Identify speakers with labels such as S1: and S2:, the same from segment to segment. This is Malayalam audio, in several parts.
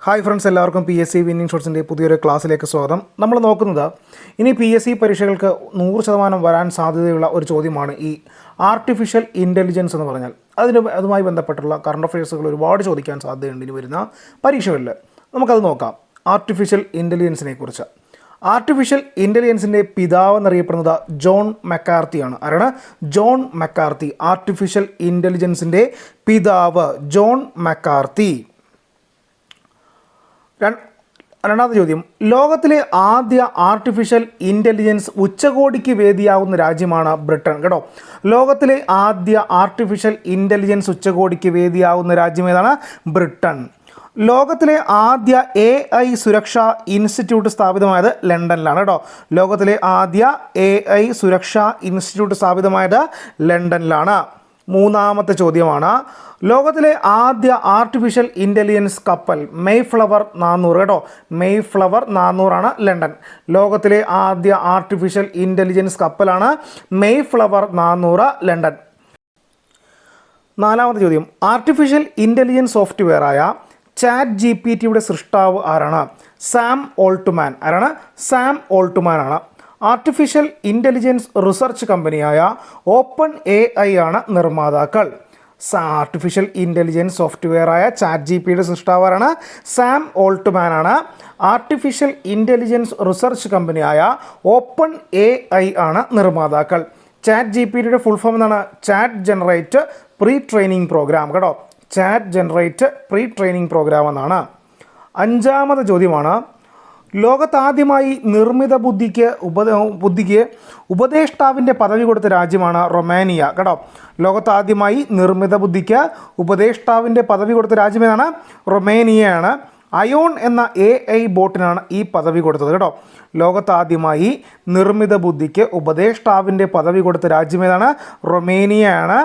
S1: ഹായ് ഫ്രണ്ട്സ്, എല്ലാവർക്കും പി എസ് സി വിന്നിംഗ് ഷോട്ട്സിൻ്റെ പുതിയൊരു ക്ലാസ്സിലേക്ക് സ്വാഗതം. നമ്മൾ നോക്കുന്നത് ഇനി പി എസ് സി പരീക്ഷകൾക്ക് 100% വരാൻ സാധ്യതയുള്ള ഒരു ചോദ്യമാണ് ഈ ആർട്ടിഫിഷ്യൽ ഇൻ്റലിജൻസ് എന്ന് പറഞ്ഞാൽ. അതുമായി ബന്ധപ്പെട്ടുള്ള കറണ്ട് അഫയേഴ്സുകൾ ഒരുപാട് ചോദിക്കാൻ സാധ്യതയുണ്ട് ഇനി വരുന്ന പരീക്ഷകളിൽ. നമുക്കത് നോക്കാം. ആർട്ടിഫിഷ്യൽ ഇൻ്റലിജൻസിനെ കുറിച്ച്. ആർട്ടിഫിഷ്യൽ ഇൻ്റലിജൻസിൻ്റെ പിതാവ് എന്നറിയപ്പെടുന്നത് ജോൺ മക്കാർത്തിയാണ്. ആരാണ്? John McCarthy. ആർട്ടിഫിഷ്യൽ ഇൻ്റലിജൻസിൻ്റെ പിതാവ് ജോൺ മക്കാർത്തി. രണ്ടാമത്തെ ചോദ്യം, ലോകത്തിലെ ആദ്യ ആർട്ടിഫിഷ്യൽ ഇൻ്റലിജൻസ് ഉച്ചകോടിക്ക് വേദിയാവുന്ന രാജ്യമാണ് ബ്രിട്ടൻ. കേട്ടോ, ലോകത്തിലെ ആദ്യ ആർട്ടിഫിഷ്യൽ ഇൻ്റലിജൻസ് ഉച്ചകോടിക്ക് വേദിയാവുന്ന രാജ്യം ഏതാണ്? ബ്രിട്ടൻ. ലോകത്തിലെ ആദ്യ AI സുരക്ഷാ ഇൻസ്റ്റിറ്റ്യൂട്ട് സ്ഥാപിതമായത് ലണ്ടനിലാണ്. കേട്ടോ, ലോകത്തിലെ ആദ്യ AI സുരക്ഷാ ഇൻസ്റ്റിറ്റ്യൂട്ട് സ്ഥാപിതമായത് ലണ്ടനിലാണ്. മൂന്നാമത്തെ ചോദ്യമാണ്, ലോകത്തിലെ ആദ്യ ആർട്ടിഫിഷ്യൽ ഇൻ്റലിജൻസ് കപ്പൽ മെയ്ഫ്ലവർ 400. കേട്ടോ, മെയ്ഫ്ലവർ 400 ലണ്ടൻ. ലോകത്തിലെ ആദ്യ ആർട്ടിഫിഷ്യൽ ഇൻ്റലിജൻസ് കപ്പലാണ് മെയ്ഫ്ലവർ 400 ലണ്ടൻ. നാലാമത്തെ ചോദ്യം, ആർട്ടിഫിഷ്യൽ ഇൻ്റലിജൻസ് സോഫ്റ്റ്വെയറായ ChatGPTയുടെ സൃഷ്ടാവ് ആരാണ്? Sam Altman. ആരാണ്? സാം ഓൾട്ട്മാൻ ആണ്. ആർട്ടിഫിഷ്യൽ ഇൻ്റലിജൻസ് റിസർച്ച് കമ്പനിയായ OpenAI ആണ് നിർമ്മാതാക്കൾ. ആർട്ടിഫിഷ്യൽ ഇൻ്റലിജൻസ് സോഫ്റ്റ്വെയറായ ChatGPTയുടെ സൃഷ്ടാവാണ് സാം ഓൾട്ട്മാൻ ആണ്. ആർട്ടിഫിഷ്യൽ ഇൻ്റലിജൻസ് റിസർച്ച് കമ്പനിയായ OpenAI ആണ് നിർമ്മാതാക്കൾ. ChatGPTയുടെ ഫുൾ ഫോം എന്നാണ്? Chat generate pre training program. കേട്ടോ, chat generate pre training program എന്നാണ്. അഞ്ചാമത്തെ ചോദ്യമാണ്, ലോകത്താദ്യമായി നിർമ്മിത ബുദ്ധിക്ക് ഉപദേഷ്ടാവിൻ്റെ പദവി കൊടുത്ത രാജ്യമാണ് റൊമാനിയ. കേട്ടോ, ലോകത്താദ്യമായി നിർമ്മിത ബുദ്ധിക്ക് ഉപദേഷ്ടാവിൻ്റെ പദവി കൊടുത്ത രാജ്യമേതാണ്? റൊമേനിയയാണ്. അയോൺ എന്ന AI ബോട്ടിനാണ് ഈ പദവി കൊടുത്തത്. കേട്ടോ, ലോകത്താദ്യമായി നിർമ്മിത ബുദ്ധിക്ക് ഉപദേഷ്ടാവിൻ്റെ പദവി കൊടുത്ത രാജ്യമേതാണ്? റൊമേനിയയാണ്.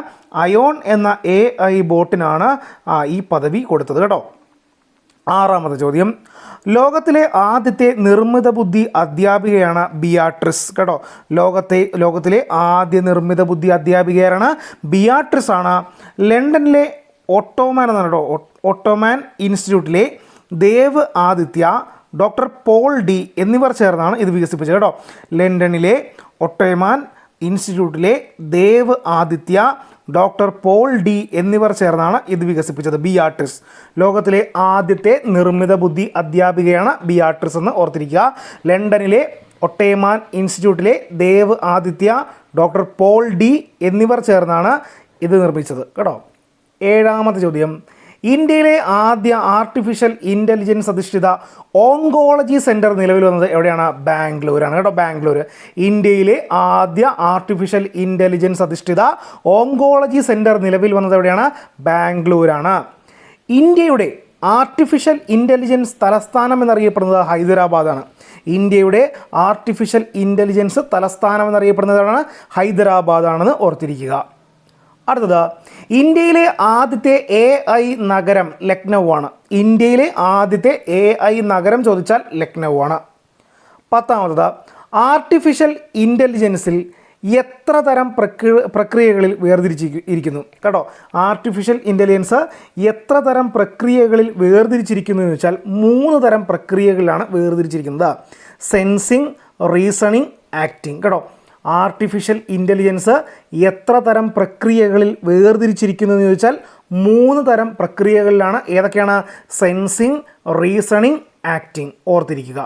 S1: അയോൺ എന്ന AI ബോട്ടിനാണ് ഈ പദവി കൊടുത്തത്. കേട്ടോ. ആറാമത്തെ ചോദ്യം, ലോകത്തിലെ ആദ്യത്തെ നിർമ്മിത ബുദ്ധി അധ്യാപികയാണ് ബിയാട്രിസ്. കേട്ടോ, ലോകത്തിലെ ആദ്യ നിർമ്മിത ബുദ്ധി അധ്യാപികയാണ് ബിയാട്രിസ് ആണ്. ലണ്ടനിലെ ഒട്ടോമാൻ ഇൻസ്റ്റിറ്റ്യൂട്ടിലെ Dev Aditya, doctor Paul D എന്നിവർ ചേർന്നാണ് ഇത് വികസിപ്പിച്ചത്. കേട്ടോ, ലണ്ടനിലെ ഒട്ടോമാൻ ഇൻസ്റ്റിറ്റ്യൂട്ടിലെ Dev Aditya, doctor Paul D എന്നിവർ ചേർന്നാണ് ഇത് വികസിപ്പിച്ചത്. ബിയാട്രിസ് ലോകത്തിലെ ആദ്യത്തെ നിർമ്മിത ബുദ്ധി അധ്യാപികയാണ് ബിയാട്രിസ് എന്ന് ഓർത്തിരിക്കുക. ലണ്ടനിലെ ഒട്ടോമാൻ ഇൻസ്റ്റിറ്റ്യൂട്ടിലെ Dev Aditya, doctor Paul D എന്നിവർ ചേർന്നാണ് ഇത് നിർമ്മിച്ചത്. കേട്ടോ. ഏഴാമത്തെ ചോദ്യം, ഇന്ത്യയിലെ ആദ്യ ആർട്ടിഫിഷ്യൽ ഇൻ്റലിജൻസ് അധിഷ്ഠിത ഓങ്കോളജി സെൻറ്റർ നിലവിൽ വന്നത് എവിടെയാണ്? ബാംഗ്ലൂരാണ്. കേട്ടോ, ബാംഗ്ലൂർ. ഇന്ത്യയിലെ ആദ്യ ആർട്ടിഫിഷ്യൽ ഇൻ്റലിജൻസ് അധിഷ്ഠിത ഓങ്കോളജി സെൻറ്റർ നിലവിൽ വന്നത് എവിടെയാണ്? ബാംഗ്ലൂരാണ്. ഇന്ത്യയുടെ ആർട്ടിഫിഷ്യൽ ഇൻ്റലിജൻസ് തലസ്ഥാനം എന്നറിയപ്പെടുന്നത് ഹൈദരാബാദാണ്. ഇന്ത്യയുടെ ആർട്ടിഫിഷ്യൽ ഇൻ്റലിജൻസ് തലസ്ഥാനം എന്നറിയപ്പെടുന്നതാണ് ഹൈദരാബാദാണെന്ന് ഓർത്തിരിക്കുക. അടുത്തത്, ഇന്ത്യയിലെ ആദ്യത്തെ AI നഗരം ലക്നൗ ആണ്. ഇന്ത്യയിലെ ആദ്യത്തെ AI നഗരം ചോദിച്ചാൽ ലക്നൗ ആണ്. പത്താമത്തത്, ആർട്ടിഫിഷ്യൽ ഇൻ്റലിജൻസിൽ എത്ര തരം പ്രക്രിയകളിൽ വേർതിരിച്ചിരിക്കുന്നു? കേട്ടോ, ആർട്ടിഫിഷ്യൽ ഇൻ്റലിജൻസ് എത്ര തരം പ്രക്രിയകളിൽ വേർതിരിച്ചിരിക്കുന്നു എന്ന് വെച്ചാൽ 3 തരം പ്രക്രിയകളിലാണ് വേർതിരിച്ചിരിക്കുന്നത്. Sensing, reasoning, acting. കേട്ടോ, ആർട്ടിഫിഷ്യൽ ഇൻ്റലിജൻസ് എത്ര തരം പ്രക്രിയകളിൽ വേർതിരിച്ചിരിക്കുന്നു എന്ന് ചോദിച്ചാൽ 3 തരം പ്രക്രിയകളിലാണ്. ഏതൊക്കെയാണ്? Sensing, reasoning, acting. ഓർത്തിരിക്കുക.